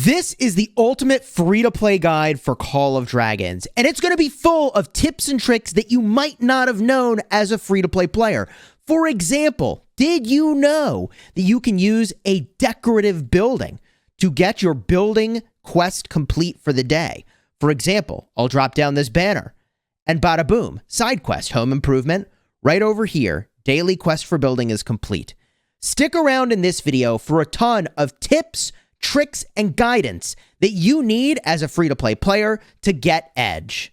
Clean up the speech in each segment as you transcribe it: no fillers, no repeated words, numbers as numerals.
This is the ultimate free-to-play guide for Call of Dragons, and it's going to be full of tips and tricks that you might not have known as a free-to-play player. For example, did you know that you can use a decorative building to get your building quest complete for the day? For example, I'll drop down this banner, and bada boom, side quest, home improvement, right over here, daily quest for building is complete. Stick around in this video for a ton of tips, tricks, and guidance that you need as a free-to-play player to get edge.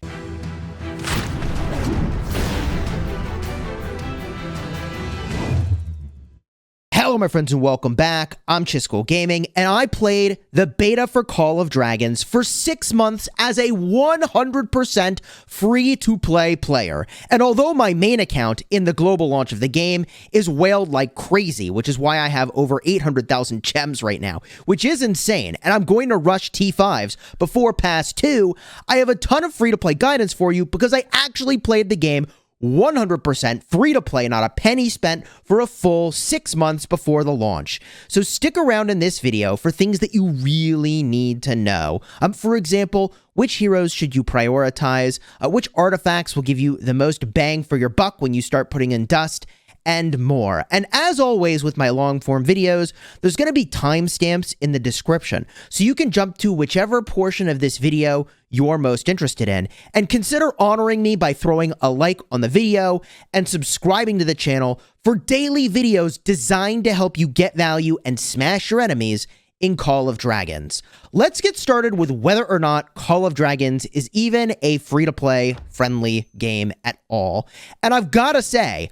Hello, my friends, and welcome back. I'm Chisco Gaming, and I played the beta for Call of Dragons for 6 months as a 100% free-to-play player. And although my main account in the global launch of the game is whaled like crazy, which is why I have over 800,000 gems right now, which is insane, and I'm going to rush T5s before Pass 2, I have a ton of free-to-play guidance for you because I actually played the game 100% free to play, not a penny spent, for a full 6 months before the launch. So stick around in this video for things that you really need to know. For example, which heroes should you prioritize? Which artifacts will give you the most bang for your buck when you start putting in dust? And more. And as always with my long form videos, there's going to be timestamps in the description, so you can jump to whichever portion of this video you're most interested in, and consider honoring me by throwing a like on the video and subscribing to the channel for daily videos designed to help you get value and smash your enemies in Call of Dragons. Let's get started with whether or not Call of Dragons is even a free-to-play friendly game at all. And I've got to say,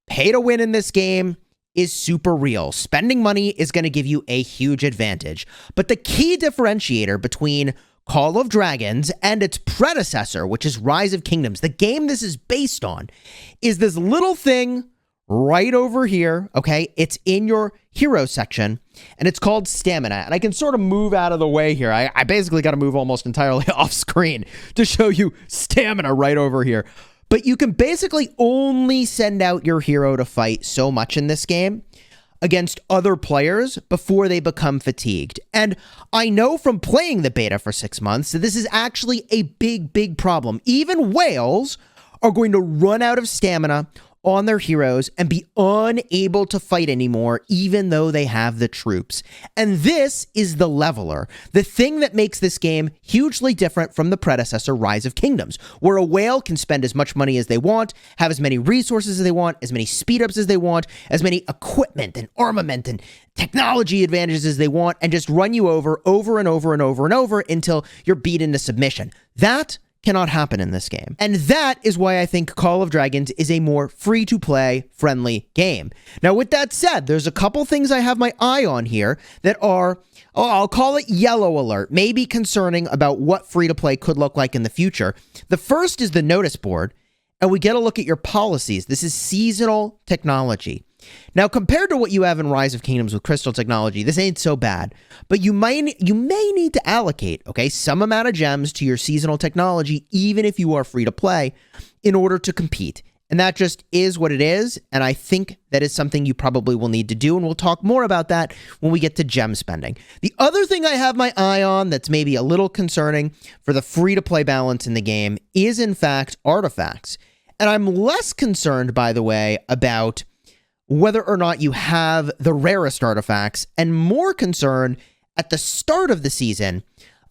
pay to win in this game is super real. Spending money is going to give you a huge advantage. But the key differentiator between Call of Dragons and its predecessor, which is Rise of Kingdoms, the game this is based on, is this little thing right over here, okay? It's in your hero section, and it's called stamina. And I can sort of move out of the way here. I basically got to move almost entirely off screen to show you stamina right over here. But you can basically only send out your hero to fight so much in this game against other players before they become fatigued. And I know from playing the beta for 6 months that this is actually a big problem. Even whales are going to run out of stamina on their heroes and be unable to fight anymore, even though they have the troops. And this is the leveler, the thing that makes this game hugely different from the predecessor, Rise of Kingdoms, where a whale can spend as much money as they want, have as many resources as they want, as many speed-ups as they want, as many equipment and armament and technology advantages as they want, and just run you over and over until you're beat into submission. That cannot happen in this game. And that is why I think Call of Dragons is a more free-to-play friendly game. Now, with that said, there's a couple things I have my eye on here that are, I'll call it yellow alert, maybe concerning about what free-to-play could look like in the future. The first is the notice board, and we get a look at your policies. This is seasonal technology. Now, compared to what you have in Rise of Kingdoms with crystal technology, this ain't so bad, but you may need to allocate, okay, some amount of gems to your seasonal technology, even if you are free to play, in order to compete. And that just is what it is, and I think that is something you probably will need to do, and we'll talk more about that when we get to gem spending. The other thing I have my eye on that's maybe a little concerning for the free-to-play balance in the game is, in fact, artifacts. And I'm less concerned, by the way, about whether or not you have the rarest artifacts, and more concerned at the start of the season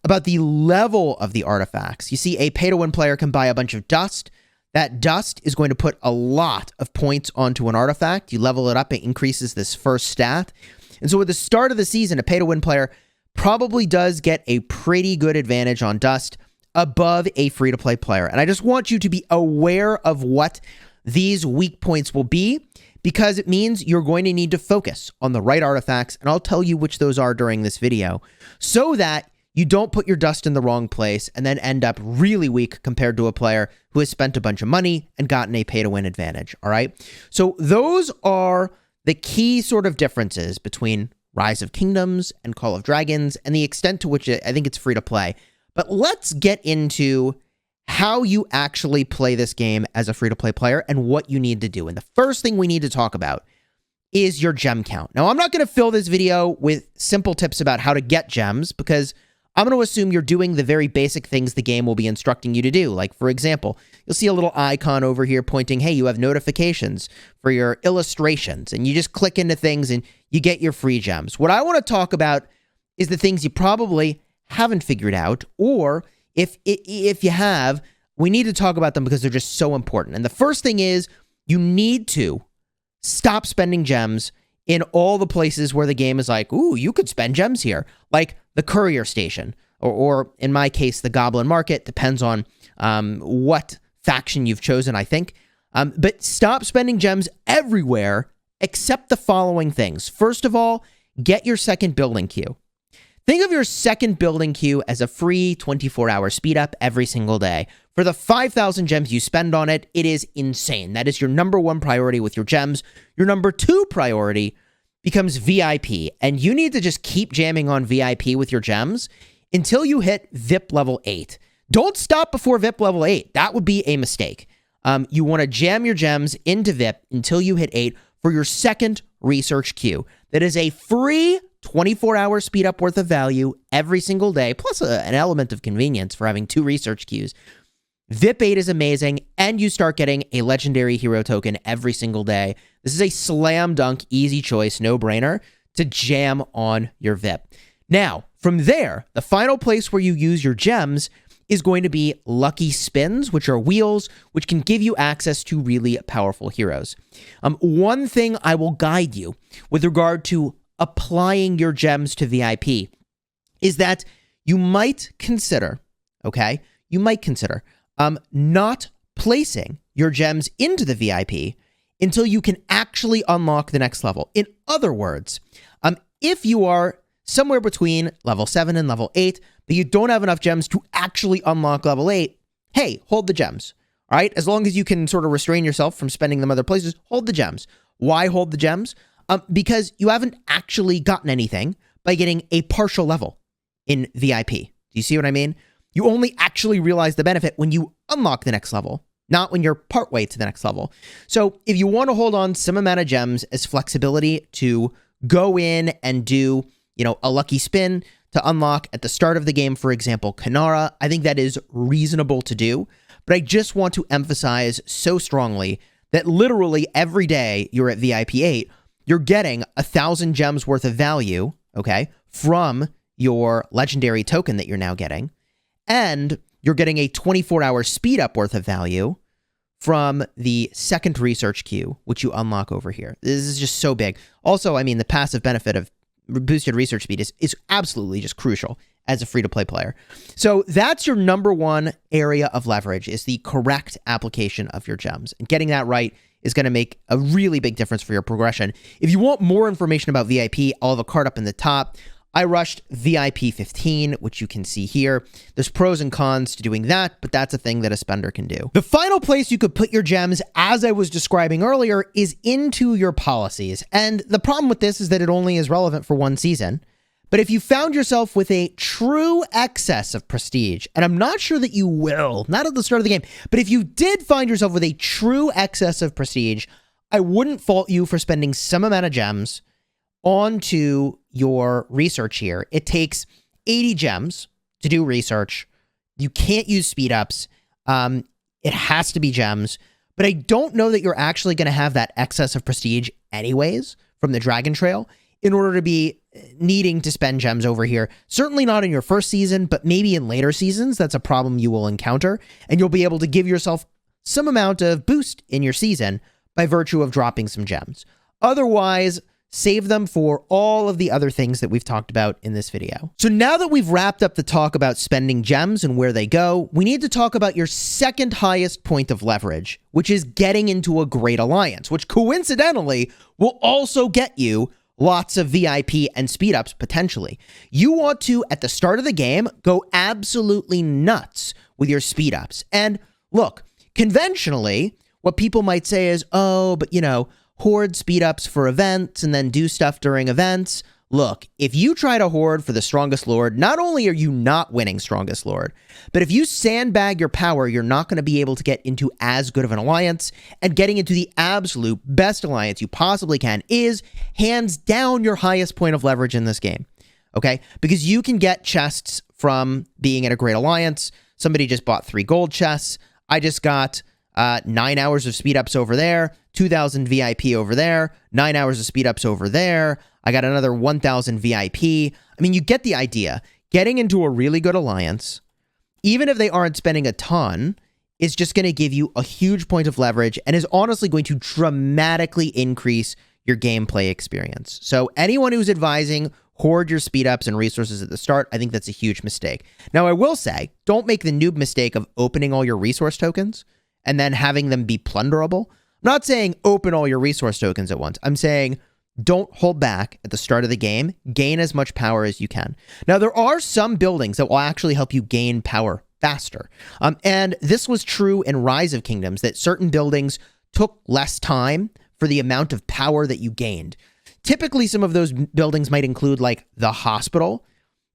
about the level of the artifacts. You see, a pay-to-win player can buy a bunch of dust. That dust is going to put a lot of points onto an artifact. You level it up, it increases this first stat. And so at the start of the season, a pay-to-win player probably does get a pretty good advantage on dust above a free-to-play player. And I just want you to be aware of what these weak points will be, because it means you're going to need to focus on the right artifacts, and I'll tell you which those are during this video, so that you don't put your dust in the wrong place and then end up really weak compared to a player who has spent a bunch of money and gotten a pay-to-win advantage, all right? So those are the key sort of differences between Rise of Kingdoms and Call of Dragons, and the extent to which I think it's free to play. But let's get into how you actually play this game as a free-to-play player and what you need to do. And the first thing we need to talk about is your gem count. Now, I'm not going to fill this video with simple tips about how to get gems, because I'm going to assume you're doing the very basic things the game will be instructing you to do. Like, for example, you'll see a little icon over here pointing, hey, you have notifications for your illustrations, and you just click into things and you get your free gems. What I want to talk about is the things you probably haven't figured out, or if you have, we need to talk about them because they're just so important. And the first thing is you need to stop spending gems in all the places where the game is like, ooh, you could spend gems here, like the courier station, or in my case, the Goblin Market. Depends on what faction you've chosen, I think. But stop spending gems everywhere except the following things. First of all, get your second building queue. Think of your second building queue as a free 24-hour speed up every single day. For the 5,000 gems you spend on it, it is insane. That is your number one priority with your gems. Your number two priority becomes VIP, and you need to just keep jamming on VIP with your gems until you hit VIP level 8. Don't stop before VIP level 8. That would be a mistake. You want to jam your gems into VIP until you hit 8 for your second research queue. That is a free 24-hour speed up worth of value every single day, plus an element of convenience for having 2 research queues. VIP 8 is amazing, and you start getting a legendary hero token every single day. This is a slam dunk, easy choice, no-brainer to jam on your VIP. Now, from there, the final place where you use your gems is going to be lucky spins, which are wheels, which can give you access to really powerful heroes. One thing I will guide you with regard to applying your gems to VIP is that you might consider, okay? You might consider not placing your gems into the VIP until you can actually unlock the next level. In other words, if you are somewhere between level 7 and level 8, but you don't have enough gems to actually unlock level 8, hey, hold the gems, all right? As long as you can sort of restrain yourself from spending them other places, hold the gems. Why hold the gems? Because you haven't actually gotten anything by getting a partial level in VIP. Do you see what I mean? You only actually realize the benefit when you unlock the next level, not when you're partway to the next level. So if you want to hold on some amount of gems as flexibility to go in and do, a lucky spin to unlock at the start of the game, for example, Kanara, I think that is reasonable to do. But I just want to emphasize so strongly that literally every day you're at VIP 8, you're getting 1,000 gems worth of value, okay, from your legendary token that you're now getting. And you're getting a 24-hour speed up worth of value from the second research queue, which you unlock over here. This is just so big. Also, I mean, the passive benefit of boosted research speed is absolutely just crucial as a free-to-play player. So that's your number one area of leverage, is the correct application of your gems. And getting that right is going to make a really big difference for your progression. If you want more information about VIP, I'll have a card up in the top. I rushed VIP 15, which you can see here. There's pros and cons to doing that, but that's a thing that a spender can do. The final place you could put your gems, as I was describing earlier, is into your policies. And the problem with this is that it only is relevant for one season. But if you found yourself with a true excess of prestige, and I'm not sure that you will, not at the start of the game, but if you did find yourself with a true excess of prestige, I wouldn't fault you for spending some amount of gems onto your research here. It takes 80 gems to do research. You can't use speed ups. It has to be gems. But I don't know that you're actually going to have that excess of prestige anyways from the Dragon Trail in order to be needing to spend gems over here. Certainly not in your first season, but maybe in later seasons. That's a problem you will encounter. And you'll be able to give yourself some amount of boost in your season by virtue of dropping some gems. Otherwise, save them for all of the other things that we've talked about in this video. So now that we've wrapped up the talk about spending gems and where they go, we need to talk about your second highest point of leverage, which is getting into a great alliance, which coincidentally will also get you lots of VIP and speed ups potentially. You want to, at the start of the game, go absolutely nuts with your speed ups. And look, conventionally, what people might say is, oh, but hoard speed ups for events and then do stuff during events. Look, if you try to hoard for the strongest lord, not only are you not winning strongest lord, but if you sandbag your power, you're not going to be able to get into as good of an alliance, and getting into the absolute best alliance you possibly can is hands down your highest point of leverage in this game. Okay? Because you can get chests from being in a great alliance. Somebody just bought 3 gold chests. I just got 9 hours of speed ups over there, 2,000 VIP over there, 9 hours of speed ups over there. I got another 1,000 VIP. I mean, you get the idea. Getting into a really good alliance, even if they aren't spending a ton, is just going to give you a huge point of leverage and is honestly going to dramatically increase your gameplay experience. So anyone who's advising hoard your speed ups and resources at the start, I think that's a huge mistake. Now, I will say, don't make the noob mistake of opening all your resource tokens and then having them be plunderable. I'm not saying open all your resource tokens at once. I'm saying don't hold back at the start of the game. Gain as much power as you can. Now, there are some buildings that will actually help you gain power faster. And this was true in Rise of Kingdoms, that certain buildings took less time for the amount of power that you gained. Typically, some of those buildings might include like the hospital.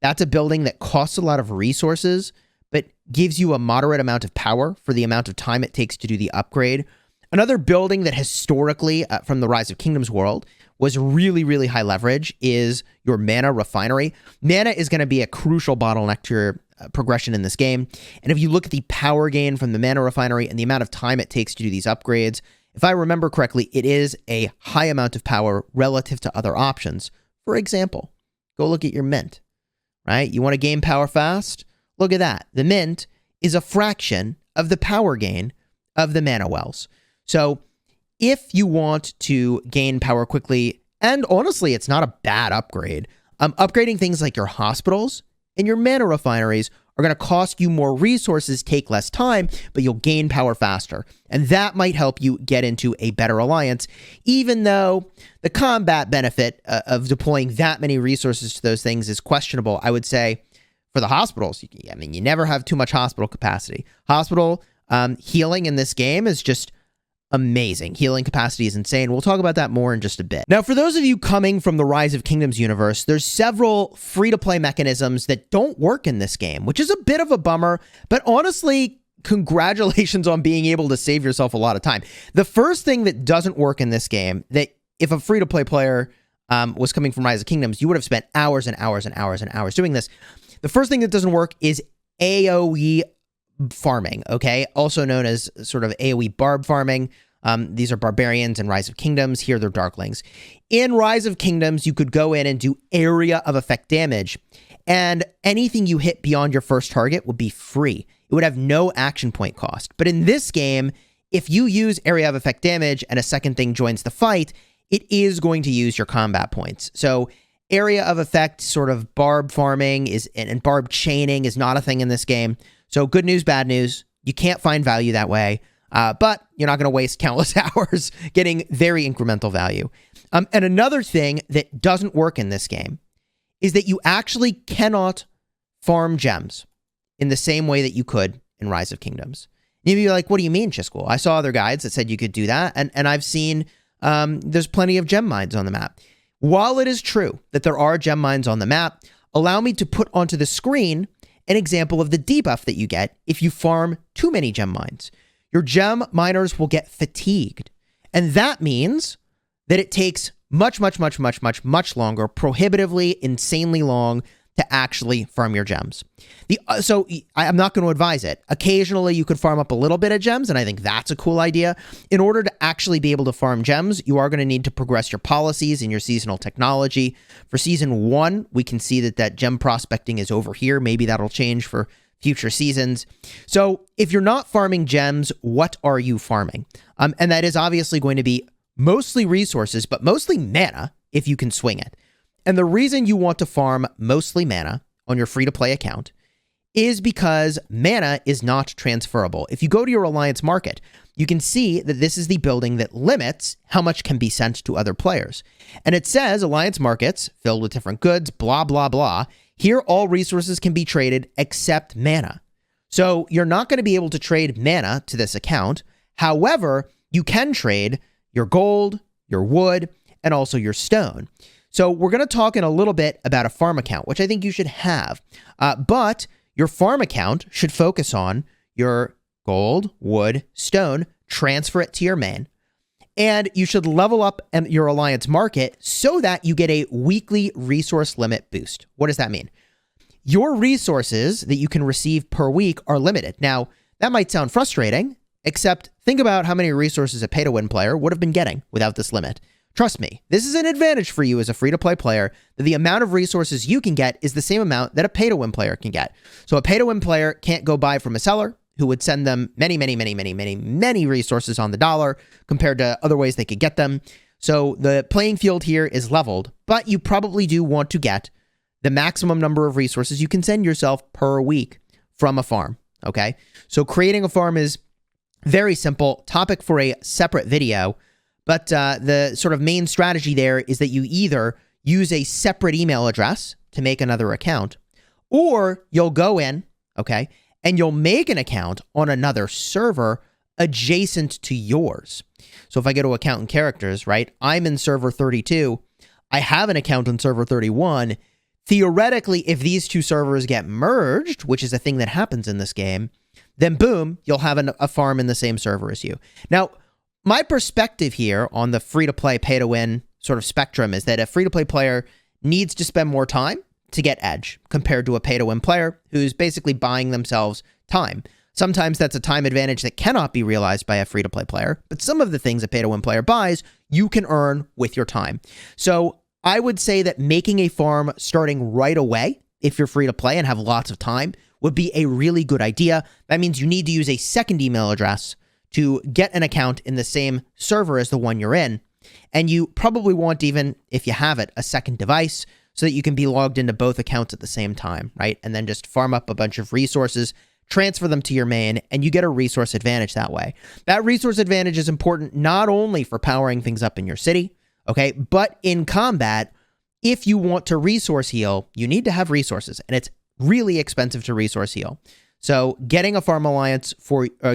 That's a building that costs a lot of resources, but gives you a moderate amount of power for the amount of time it takes to do the upgrade. Another building that historically, from the Rise of Kingdoms world, was really, really high leverage is your mana refinery. Mana is going to be a crucial bottleneck to your progression in this game. And if you look at the power gain from the mana refinery and the amount of time it takes to do these upgrades, if I remember correctly, it is a high amount of power relative to other options. For example, go look at your mint, right? You want to gain power fast? Look at that. The mint is a fraction of the power gain of the mana wells. So if you want to gain power quickly, and honestly, it's not a bad upgrade, upgrading things like your hospitals and your mana refineries are going to cost you more resources, take less time, but you'll gain power faster. And that might help you get into a better alliance, even though the combat benefit of deploying that many resources to those things is questionable. I would say for the hospitals, I mean, you never have too much hospital capacity. Hospital healing in this game is just amazing. Healing capacity is insane. We'll talk about that more in just a bit. Now, for those of you coming from the Rise of Kingdoms universe, there's several free-to-play mechanisms that don't work in this game, which is a bit of a bummer, but honestly, congratulations on being able to save yourself a lot of time. The first thing that doesn't work in this game, that if a free-to-play player was coming from Rise of Kingdoms, you would have spent hours and hours and hours and hours doing this. The first thing that doesn't work is AoE farming, okay? Also known as sort of AoE barb farming. These are barbarians in Rise of Kingdoms. Here they're darklings. In Rise of Kingdoms, you could go in and do area of effect damage, and anything you hit beyond your first target would be free. It would have no action point cost. But in this game, if you use area of effect damage and a second thing joins the fight, it is going to use your combat points. So area of effect sort of barb farming and barb chaining is not a thing in this game. So good news, bad news. You can't find value that way, but you're not going to waste countless hours getting very incremental value. And another thing that doesn't work in this game is that you actually cannot farm gems in the same way that you could in Rise of Kingdoms. You'd be like, what do you mean, Chisco? I saw other guides that said you could do that, and I've seen there's plenty of gem mines on the map. While it is true that there are gem mines on the map, allow me to put onto the screen an example of the debuff that you get if you farm too many gem mines. Your gem miners will get fatigued. And that means that it takes much longer, prohibitively, insanely long to actually farm your gems. So I'm not going to advise it. Occasionally, you could farm up a little bit of gems, and I think that's a cool idea. In order to actually be able to farm gems, you are going to need to progress your policies and your seasonal technology. For Season 1, we can see that gem prospecting is over here. Maybe that'll change for future seasons. So if you're not farming gems, what are you farming? And that is obviously going to be mostly resources, but mostly mana if you can swing it. And the reason you want to farm mostly mana on your free-to-play account is because mana is not transferable. If you go to your Alliance market, you can see that this is the building that limits how much can be sent to other players. And it says Alliance markets filled with different goods, blah, blah, blah. Here, all resources can be traded except mana. So you're not going to be able to trade mana to this account. However, you can trade your gold, your wood, and also your stone. So we're going to talk in a little bit about a farm account, which I think you should have. But your farm account should focus on your gold, wood, stone, transfer it to your main. And you should level up your Alliance market so that you get a weekly resource limit boost. What does that mean? your resources that you can receive per week are limited. Now, that might sound frustrating, except think about how many resources a pay-to-win player would have been getting without this limit. Trust me, this is an advantage for you as a free-to-play player, that the amount of resources you can get is the same amount that a pay-to-win player can get. So a pay-to-win player can't go buy from a seller who would send them many resources on the dollar compared to other ways they could get them. So the playing field here is leveled, but you probably do want to get the maximum number of resources you can send yourself per week from a farm, okay? So creating a farm is very simple, topic for a separate video, but the sort of main strategy there is that you either use a separate email address to make another account, or you'll go in, okay, and you'll make an account on another server adjacent to yours. So if I go to account and characters, right, I'm in server 32, I have an account on server 31. Theoretically, if these two servers get merged, which is a thing that happens in this game, then boom, you'll have a farm in the same server as you. Now, my perspective here on the free-to-play, pay-to-win sort of spectrum is that a free-to-play player needs to spend more time to get edge compared to a pay-to-win player who's basically buying themselves time. Sometimes that's a time advantage that cannot be realized by a free-to-play player, but some of the things a pay-to-win player buys, you can earn with your time. So I would say that making a farm starting right away, if you're free-to-play and have lots of time, would be a really good idea. That means you need to use a second email address to get an account in the same server as the one you're in. And you probably want, even if you have it, a second device so that you can be logged into both accounts at the same time, right? And then just farm up a bunch of resources, transfer them to your main, and you get a resource advantage that way. That resource advantage is important not only for powering things up in your city, okay, but in combat, if you want to resource heal, you need to have resources, and it's really expensive to resource heal. So getting a farm alliance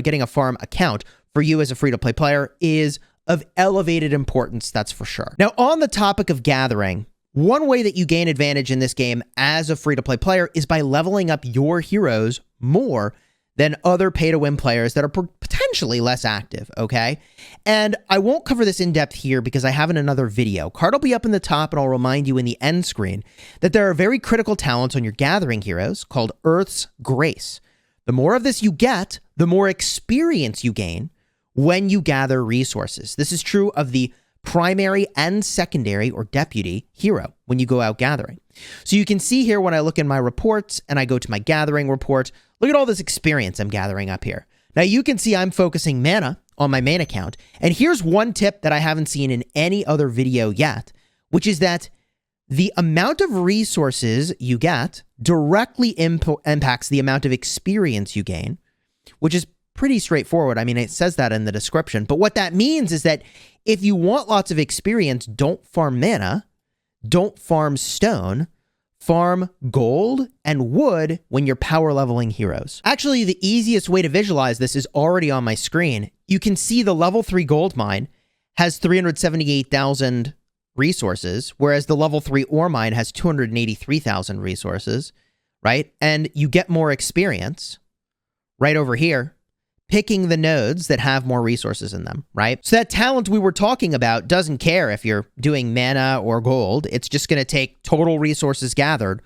getting a farm account for you as a free-to-play player is of elevated importance, that's for sure. Now, on the topic of gathering, one way that you gain advantage in this game as a free-to-play player is by leveling up your heroes more than other pay-to-win players that are potentially less active, okay? And I won't cover this in depth here because I have in another video. Card will be up in the top, and I'll remind you in the end screen that there are very critical talents on your gathering heroes called Earth's Grace. The more of this you get, the more experience you gain when you gather resources. This is true of the primary and secondary or deputy hero when you go out gathering. So you can see here when I look in my reports and I go to my gathering report, look at all this experience I'm gathering up here. Now you can see I'm focusing mana on my main account. And here's one tip that I haven't seen in any other video yet, which is that the amount of resources you get directly impacts the amount of experience you gain, which is pretty straightforward. I mean, it says that in the description. But what that means is that if you want lots of experience, don't farm mana, don't farm stone, farm gold and wood when you're power leveling heroes. Actually, the easiest way to visualize this is already on my screen. You can see the level 3 gold mine has 378,000 resources, whereas the level 3 ore mine has 283,000 resources, right? And you get more experience right over here, picking the nodes that have more resources in them, right? So that talent we were talking about doesn't care if you're doing mana or gold. It's just going to take total resources gathered,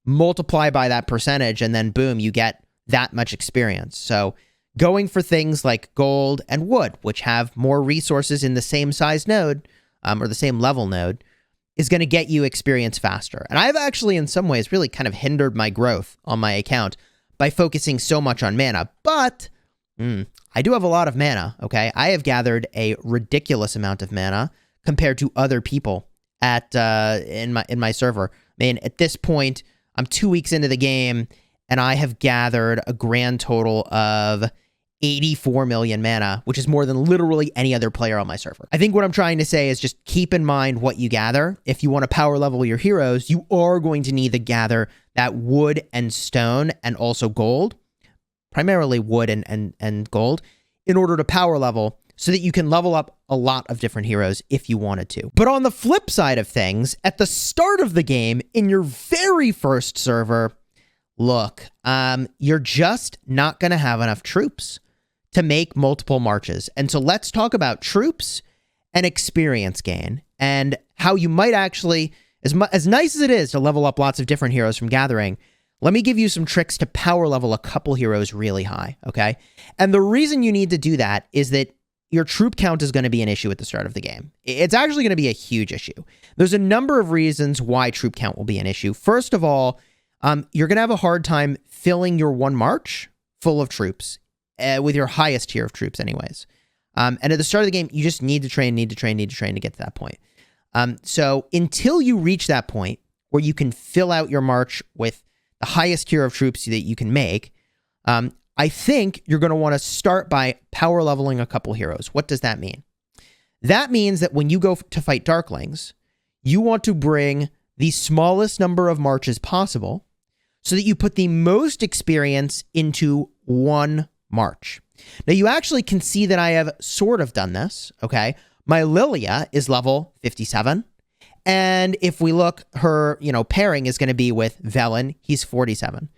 multiply by that percentage, and then boom, you get that much experience. So going for things like gold and wood, which have more resources in the same size node, or the same level node, is going to get you experience faster. And I've actually, in some ways, really kind of hindered my growth on my account by focusing so much on mana. But I do have a lot of mana, okay? I have gathered a ridiculous amount of mana compared to other people at in my server. I mean, at this point, I'm 2 weeks into the game, and I have gathered a grand total of 84 million mana, which is more than literally any other player on my server. I think what I'm trying to say is just keep in mind what you gather. If you want to power level your heroes, you are going to need to gather that wood and stone and also gold, primarily wood and gold, in order to power level so that you can level up a lot of different heroes if you wanted to. But on the flip side of things, at the start of the game, in your very first server, look, you're just not going to have enough troops to make multiple marches. And so let's talk about troops and experience gain and how you might actually, as nice as it is to level up lots of different heroes from gathering, let me give you some tricks to power level a couple heroes really high, okay? And the reason you need to do that is that your troop count is going to be an issue at the start of the game. It's actually going to be a huge issue. There's a number of reasons why troop count will be an issue. First of all, you're going to have a hard time filling your one march full of troops with your highest tier of troops anyways. And at the start of the game, you just need to train to get to that point. So until you reach that point where you can fill out your march with the highest tier of troops that you can make, I think you're going to want to start by power leveling a couple heroes. What does that mean? That means that when you go to fight Darklings, you want to bring the smallest number of marches possible so that you put the most experience into one march. Now, you actually can see that I have sort of done this, okay? My Lilia is level 57. And if we look, her, pairing is going to be with Velen. He's 47.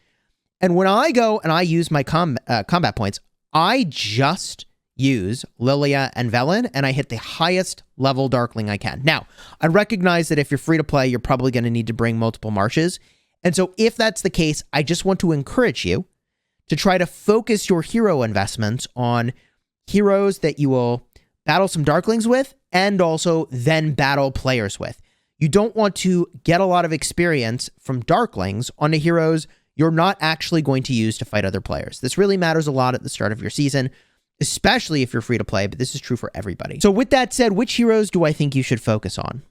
And when I go and I use my combat points, I just use Lilia and Velen, and I hit the highest level Darkling I can. Now, I recognize that if you're free to play, you're probably going to need to bring multiple marches. And so if that's the case, I just want to encourage you to try to focus your hero investments on heroes that you will battle some Darklings with and also then battle players with. You don't want to get a lot of experience from Darklings onto heroes you're not actually going to use to fight other players. This really matters a lot at the start of your season, especially if you're free to play, but this is true for everybody. So with that said, which heroes do I think you should focus on?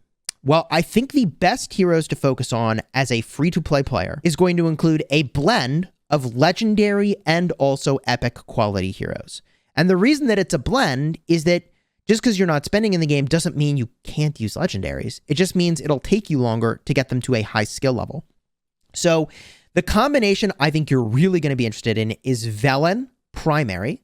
Well, I think the best heroes to focus on as a free-to-play player is going to include a blend of legendary and also epic quality heroes. And the reason that it's a blend is that just because you're not spending in the game doesn't mean you can't use legendaries. It just means it'll take you longer to get them to a high skill level. So the combination I think you're really going to be interested in is Velen primary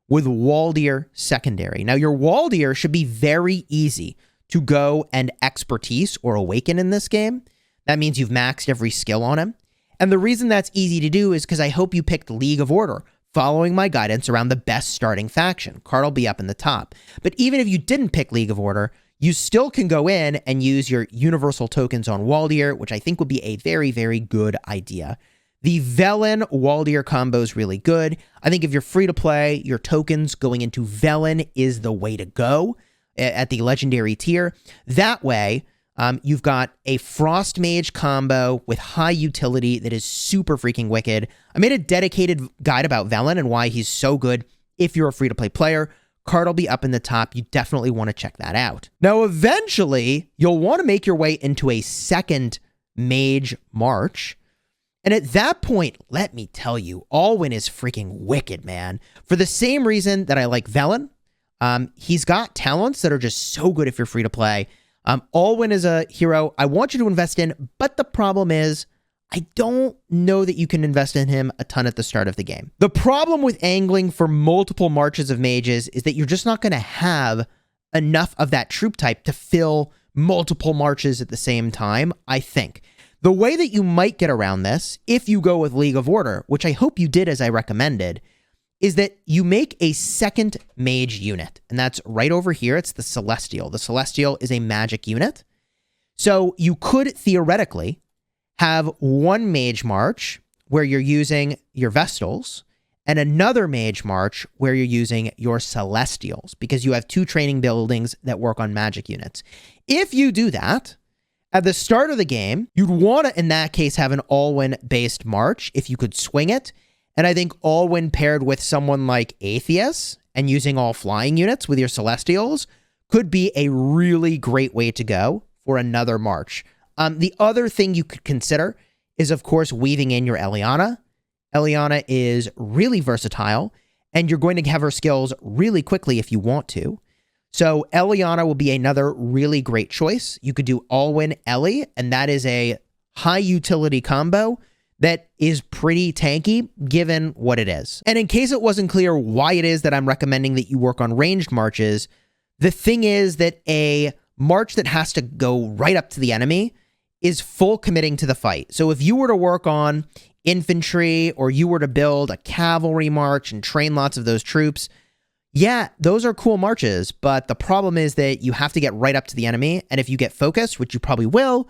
with Waldir secondary. Now, your Waldir should be very easy to go and expertise or awaken in this game. That means you've maxed every skill on him. And the reason that's easy to do is because I hope you picked League of Order, following my guidance around the best starting faction. Card will be up in the top. But even if you didn't pick League of Order, you still can go in and use your universal tokens on Waldir, which I think would be a very, very good idea. The Velen-Waldir combo is really good. I think if you're free to play, your tokens going into Velen is the way to go at the legendary tier. That way, you've got a Frost Mage combo with high utility that is super freaking wicked. I made a dedicated guide about Velen and why he's so good if you're a free-to-play player. Card will be up in the top. You definitely want to check that out. Now, eventually, you'll want to make your way into a second Mage March. And at that point, let me tell you, Alwyn is freaking wicked, man. For the same reason that I like Velen, he's got talents that are just so good if you're free to play. Alwyn is a hero I want you to invest in, but the problem is I don't know that you can invest in him a ton at the start of the game. The problem with angling for multiple marches of mages is that you're just not going to have enough of that troop type to fill multiple marches at the same time, I think. The way that you might get around this, if you go with League of Order, which I hope you did as I recommended, is that you make a second mage unit. And that's right over here. It's the Celestial. The Celestial is a magic unit. So you could theoretically have one mage march where you're using your Vestals and another mage march where you're using your Celestials, because you have two training buildings that work on magic units. If you do that, at the start of the game, you'd want to, in that case, have an Alwyn-based march if you could swing it. And I think Alwyn paired with someone like Atheus and using all flying units with your Celestials could be a really great way to go for another march. The other thing you could consider is, of course, weaving in your Eliana. Eliana is really versatile, and you're going to have her skills really quickly if you want to. So Eliana will be another really great choice. You could do Alwyn Ellie, and that is a high utility combo that is pretty tanky given what it is. And in case it wasn't clear why it is that I'm recommending that you work on ranged marches, the thing is that a march that has to go right up to the enemy is full committing to the fight. So if you were to work on infantry or you were to build a cavalry march and train lots of those troops, yeah, those are cool marches, but the problem is that you have to get right up to the enemy, and if you get focused, which you probably will,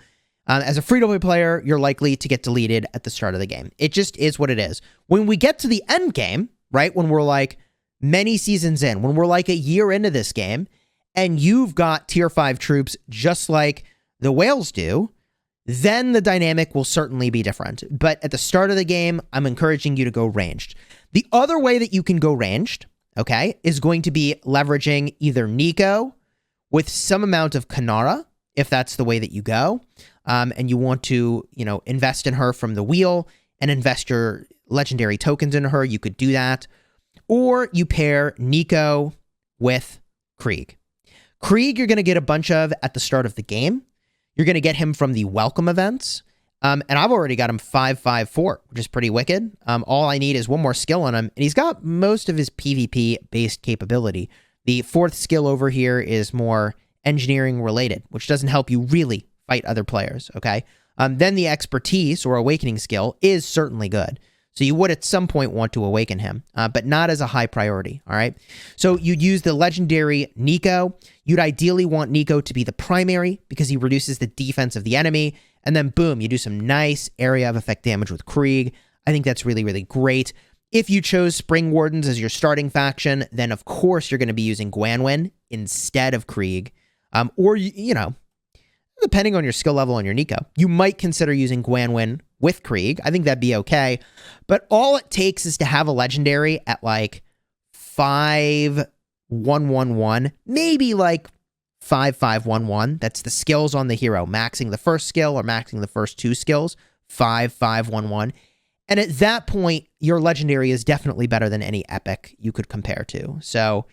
As a free-to-play player, you're likely to get deleted at the start of the game. It just is what it is. When we get to the end game, right, when we're like many seasons in, when we're like a year into this game, and you've got tier 5 troops just like the whales do, then the dynamic will certainly be different. But at the start of the game, I'm encouraging you to go ranged. The other way that you can go ranged, okay, is going to be leveraging either Nico with some amount of Kanara, if that's the way that you go, and you want to, invest in her from the wheel and invest your legendary tokens in her, you could do that. Or you pair Nico with Krieg. Krieg, you're going to get a bunch of at the start of the game. You're going to get him from the welcome events. And I've already got him 5/5/4, which is pretty wicked. All I need is one more skill on him, and he's got most of his PvP-based capability. The 4th skill over here is more engineering related, which doesn't help you really fight other players, okay? Then the expertise or awakening skill is certainly good. So you would at some point want to awaken him, but not as a high priority, all right? So you'd use the legendary Nico. You'd ideally want Nico to be the primary because he reduces the defense of the enemy. And then boom, you do some nice area of effect damage with Krieg. I think that's really, really great. If you chose Spring Wardens as your starting faction, then of course you're going to be using Gwanwyn instead of Krieg. Or, depending on your skill level on your Nico, you might consider using Gwanwyn with Krieg. I think that'd be okay. But all it takes is to have a legendary at like 5/1/1/1, maybe like 5/5/1/1. That's the skills on the hero, maxing the first skill or maxing the first 2 skills, 5/5/1/1. And at that point, your legendary is definitely better than any epic you could compare to. So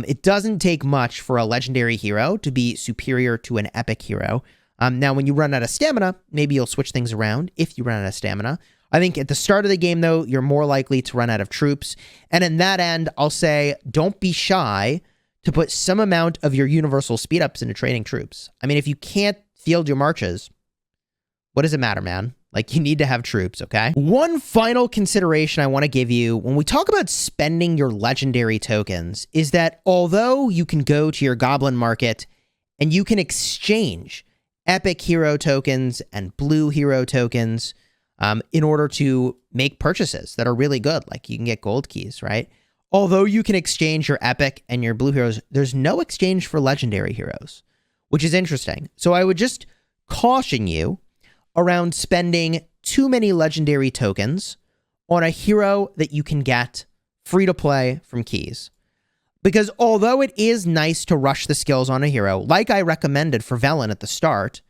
it doesn't take much for a legendary hero to be superior to an epic hero. Now, when you run out of stamina, maybe you'll switch things around if you run out of stamina. I think at the start of the game, though, you're more likely to run out of troops. And in that end, I'll say don't be shy to put some amount of your universal speed-ups into training troops. I mean, if you can't field your marches, what does it matter, man? Like, you need to have troops, okay? One final consideration I want to give you when we talk about spending your legendary tokens is that although you can go to your goblin market and you can exchange epic hero tokens and blue hero tokens in order to make purchases that are really good, like you can get gold keys, right? Although you can exchange your epic and your blue heroes, there's no exchange for legendary heroes, which is interesting. So I would just caution you around spending too many legendary tokens on a hero that you can get free to play from keys. Because although it is nice to rush the skills on a hero, like I recommended for Velen at the start,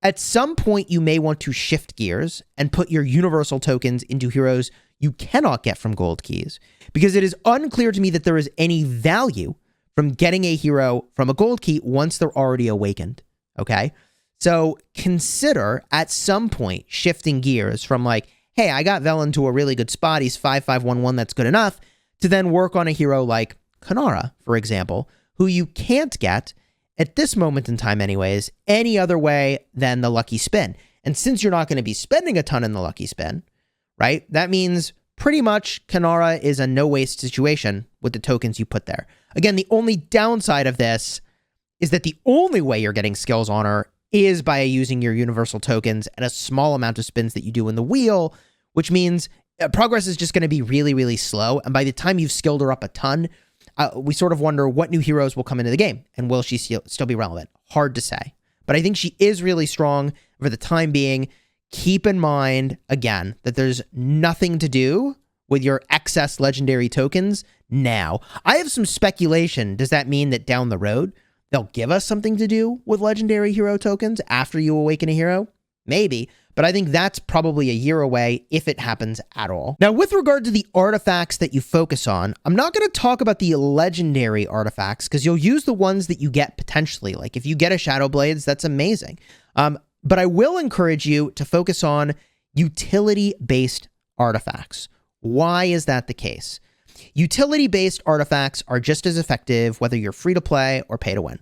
at some point you may want to shift gears and put your universal tokens into heroes you cannot get from gold keys. Because it is unclear to me that there is any value from getting a hero from a gold key once they're already awakened, okay? So consider at some point shifting gears from like, hey, I got Velen to a really good spot, he's 5/5/1/1, that's good enough, to then work on a hero like Kanara, for example, who you can't get, at this moment in time anyways, any other way than the lucky spin. And since you're not going to be spending a ton in the lucky spin, right, that means pretty much Kanara is a no-waste situation with the tokens you put there. Again, the only downside of this is that the only way you're getting skills on her is by using your universal tokens and a small amount of spins that you do in the wheel, which means progress is just going to be really, really slow. And by the time you've skilled her up a ton, we sort of wonder what new heroes will come into the game and will she still be relevant? Hard to say. But I think she is really strong for the time being. Keep in mind, again, that there's nothing to do with your excess legendary tokens now. I have some speculation. Does that mean that down the road, they'll give us something to do with legendary hero tokens after you awaken a hero? Maybe, but I think that's probably a year away if it happens at all. Now, with regard to the artifacts that you focus on, I'm not going to talk about the legendary artifacts because you'll use the ones that you get potentially. Like if you get a Shadow Blades, that's amazing. But I will encourage you to focus on utility-based artifacts. Why is that the case? Utility-based artifacts are just as effective whether you're free to play or pay to win.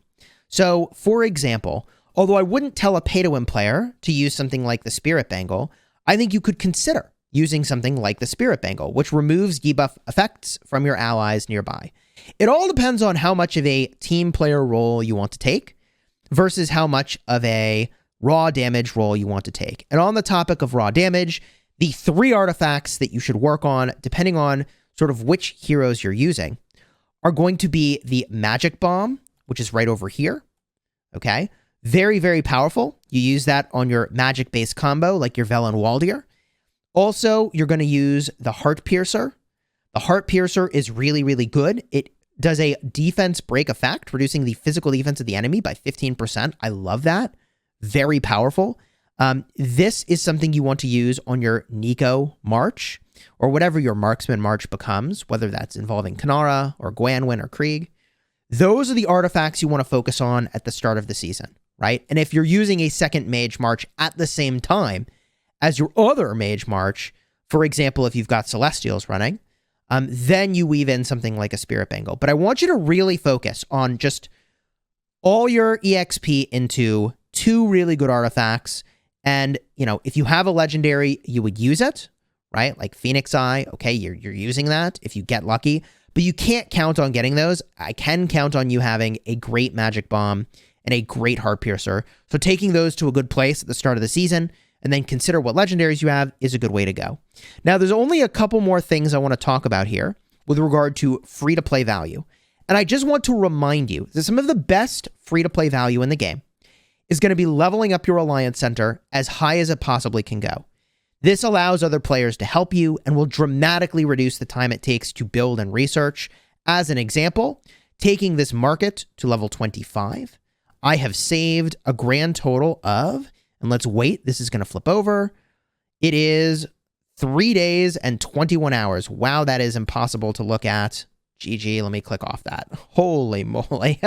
So, for example, although I wouldn't tell a pay to win player to use something like the Spirit Bangle, I think you could consider using something like the Spirit Bangle, which removes debuff effects from your allies nearby. It all depends on how much of a team player role you want to take versus how much of a raw damage roll you want to take. And on the topic of raw damage, the 3 artifacts that you should work on, depending on sort of which heroes you're using, are going to be the Magic Bomb, which is right over here. Okay. Very, very powerful. You use that on your magic-based combo, like your Velen Waldir. Also, you're going to use the Heart Piercer. The Heart Piercer is really, really good. It does a defense break effect, reducing the physical defense of the enemy by 15%. I love that. Very powerful. This is something you want to use on your Nico March, or whatever your Marksman March becomes, whether that's involving Kanara or Gwanwyn or Krieg. Those are the artifacts you want to focus on at the start of the season, right? And if you're using a second Mage March at the same time as your other Mage March, for example, if you've got Celestials running, then you weave in something like a Spirit Bangle. But I want you to really focus on just all your EXP into 2 really good artifacts. And, you know, if you have a legendary, you would use it, right? Like Phoenix Eye, okay, you're using that if you get lucky. But you can't count on getting those. I can count on you having a great Magic Bomb and a great Heart Piercer. So taking those to a good place at the start of the season and then consider what legendaries you have is a good way to go. Now, there's only a couple more things I want to talk about here with regard to free-to-play value. And I just want to remind you that some of the best free-to-play value in the game is going to be leveling up your Alliance Center as high as it possibly can go. This allows other players to help you and will dramatically reduce the time it takes to build and research. As an example, taking this market to level 25, I have saved a grand total of, and let's wait, this is going to flip over. It is 3 days and 21 hours. Wow, that is impossible to look at. GG, let me click off that. Holy moly.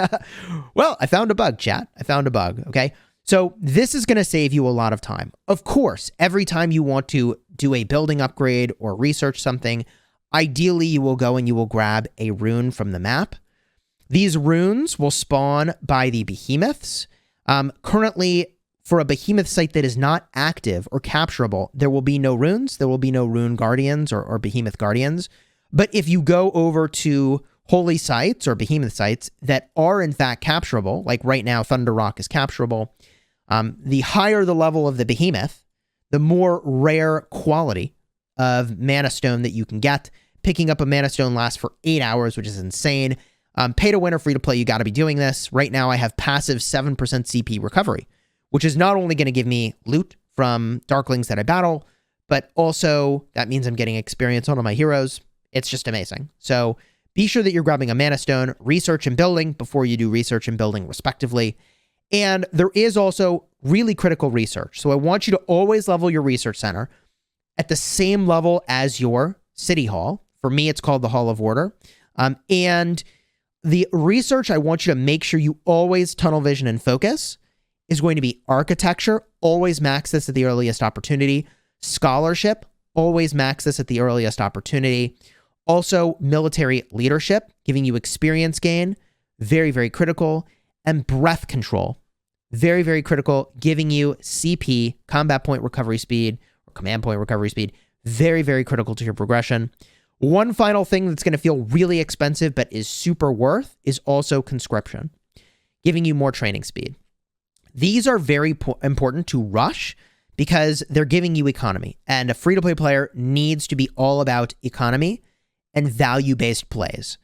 Well, I found a bug, chat. I found a bug, okay? So this is going to save you a lot of time. Of course, every time you want to do a building upgrade or research something, ideally you will go and you will grab a rune from the map. These runes will spawn by the behemoths. Currently, for a behemoth site that is not active or capturable, there will be no runes. There will be no rune guardians or behemoth guardians. But if you go over to holy sites or behemoth sites that are in fact capturable, like right now Thunder Rock is capturable, the higher the level of the behemoth, the more rare quality of Mana Stone that you can get. Picking up a Mana Stone lasts for 8 hours, which is insane. Pay to win or free to play, you got to be doing this. Right now I have passive 7% CP recovery, which is not only going to give me loot from Darklings that I battle, but also that means I'm getting experience on all my heroes. It's just amazing. So be sure that you're grabbing a Mana Stone, research and building before you do research and building respectively. And there is also really critical research. So I want you to always level your research center at the same level as your city hall. For me, it's called the Hall of Order. And the research I want you to make sure you always tunnel vision and focus is going to be architecture. Always max this at the earliest opportunity. Scholarship. Always max this at the earliest opportunity. Also, military leadership, giving you experience gain. Very, very critical. And breath control. Very, very critical, giving you CP, combat point recovery speed, or command point recovery speed. Very, very critical to your progression. One final thing that's going to feel really expensive but is super worth is also conscription, giving you more training speed. These are very important to rush because they're giving you economy. And a free-to-play player needs to be all about economy and value-based plays.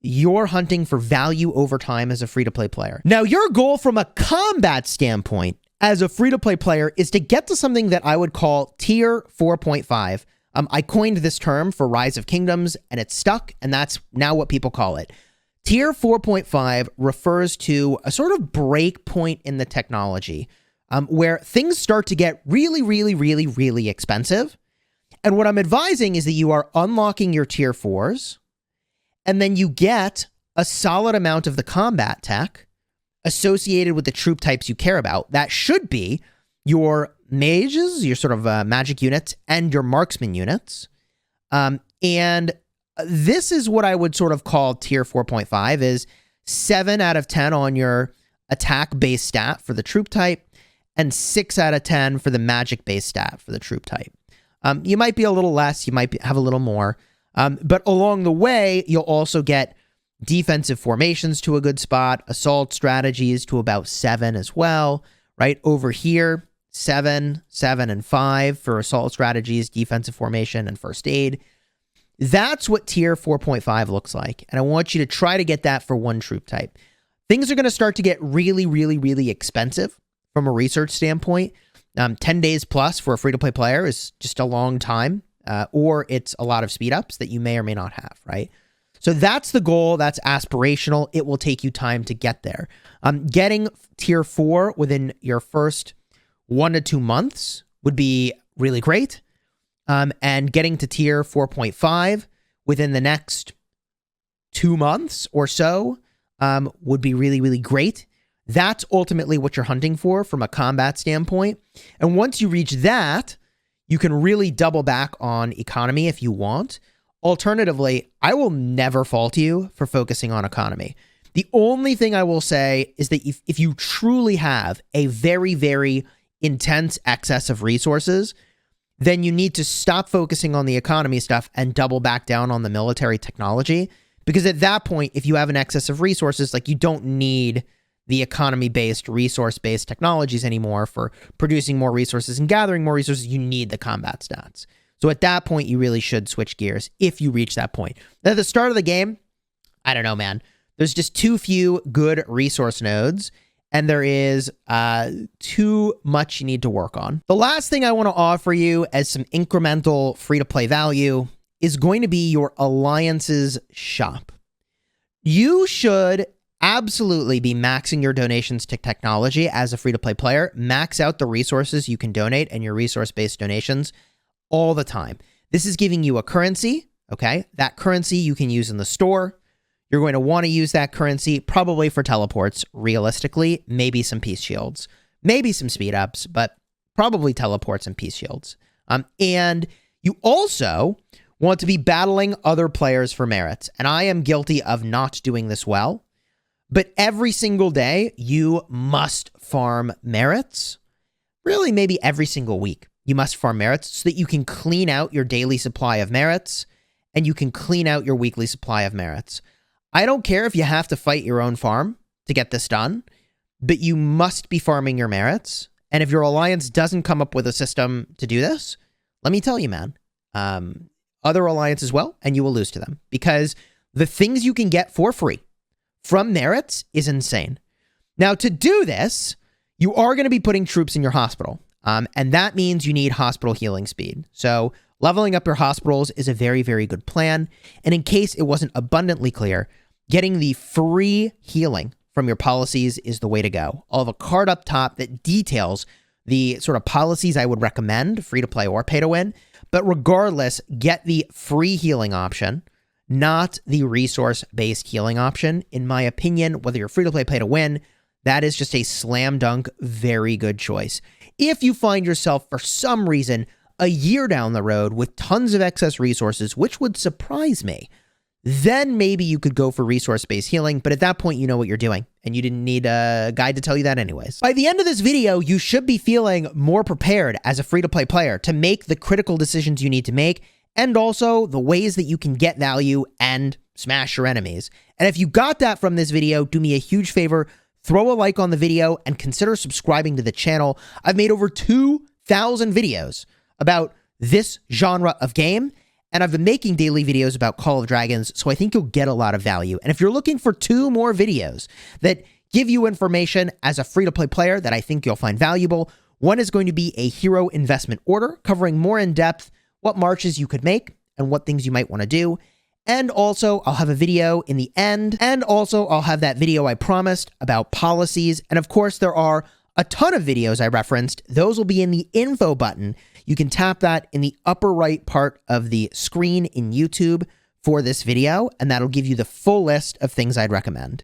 You're hunting for value over time as a free-to-play player. Now, your goal from a combat standpoint as a free-to-play player is to get to something that I would call tier 4.5. I coined this term for Rise of Kingdoms, and it's stuck, and that's now what people call it. Tier 4.5 refers to a sort of break point in the technology where things start to get really, really, really, really expensive. And what I'm advising is that you are unlocking your tier 4s, and then you get a solid amount of the combat tech associated with the troop types you care about. That should be your mages, your sort of magic units, and your marksman units. And this is what I would sort of call tier 4.5 is 7 out of 10 on your attack-based stat for the troop type, and 6 out of 10 for the magic-based stat for the troop type. You might be a little less, you might have a little more, but along the way, you'll also get defensive formations to a good spot, assault strategies to about 7 as well, right? Over here, 7, 7, and 5 for assault strategies, defensive formation, and first aid. That's what tier 4.5 looks like. And I want you to try to get that for one troop type. Things are going to start to get really, really, really expensive from a research standpoint. 10 days plus for a free-to-play player is just a long time, or it's a lot of speed ups that you may or may not have, right? So that's the goal. That's aspirational. It will take you time to get there. Getting tier 4 within your first 1 to 2 months would be really great. And getting to tier 4.5 within the next 2 months or so would be really, really great. That's ultimately what you're hunting for from a combat standpoint. And once you reach that, you can really double back on economy if you want. Alternatively, I will never fault you for focusing on economy. The only thing I will say is that if you truly have a very, very intense excess of resources, then you need to stop focusing on the economy stuff and double back down on the military technology. Because at that point, if you have an excess of resources, like, you don't need the economy-based, resource-based technologies anymore for producing more resources and gathering more resources. You need the combat stats. So at that point, you really should switch gears if you reach that point. At the start of the game, I don't know, man. There's just too few good resource nodes, and there is too much you need to work on. The last thing I want to offer you as some incremental free-to-play value is going to be your alliances shop. You should absolutely be maxing your donations to technology as a free-to-play player. Max out the resources you can donate and your resource-based donations all the time. This is giving you a currency, okay? That currency you can use in the store. You're going to want to use that currency probably for teleports, realistically. Maybe some peace shields. Maybe some speed ups, but probably teleports and peace shields. And you also want to be battling other players for merits. And I am guilty of not doing this well. But every single day, you must farm merits. Really, maybe every single week, you must farm merits so that you can clean out your daily supply of merits and you can clean out your weekly supply of merits. I don't care if you have to fight your own farm to get this done, but you must be farming your merits. And if your alliance doesn't come up with a system to do this, let me tell you, man, other alliances will, and you will lose to them because the things you can get for free from merits is insane. Now, to do this, you are going to be putting troops in your hospital, and that means you need hospital healing speed. So leveling up your hospitals is a very, very good plan. And in case it wasn't abundantly clear, getting the free healing from your policies is the way to go. I'll have a card up top that details the sort of policies I would recommend, free to play or pay to win. But regardless, get the free healing option, not the resource-based healing option. In my opinion, whether you're free to play, pay to win, that is just a slam dunk, very good choice. If you find yourself, for some reason, a year down the road with tons of excess resources, which would surprise me, then maybe you could go for resource-based healing. But at that point, you know what you're doing, and you didn't need a guide to tell you that anyways. By the end of this video, you should be feeling more prepared as a free-to-play player to make the critical decisions you need to make, and also the ways that you can get value and smash your enemies. And if you got that from this video, do me a huge favor, throw a like on the video and consider subscribing to the channel. I've made over 2,000 videos about this genre of game, and I've been making daily videos about Call of Dragons, so I think you'll get a lot of value. And if you're looking for 2 more videos that give you information as a free-to-play player that I think you'll find valuable, one is going to be a hero investment order, covering more in depth what marches you could make and what things you might want to do. And also, I'll have a video in the end. And also, I'll have that video I promised about policies. And of course, there are a ton of videos I referenced. Those will be in the info button. You can tap that in the upper right part of the screen in YouTube for this video, and that'll give you the full list of things I'd recommend.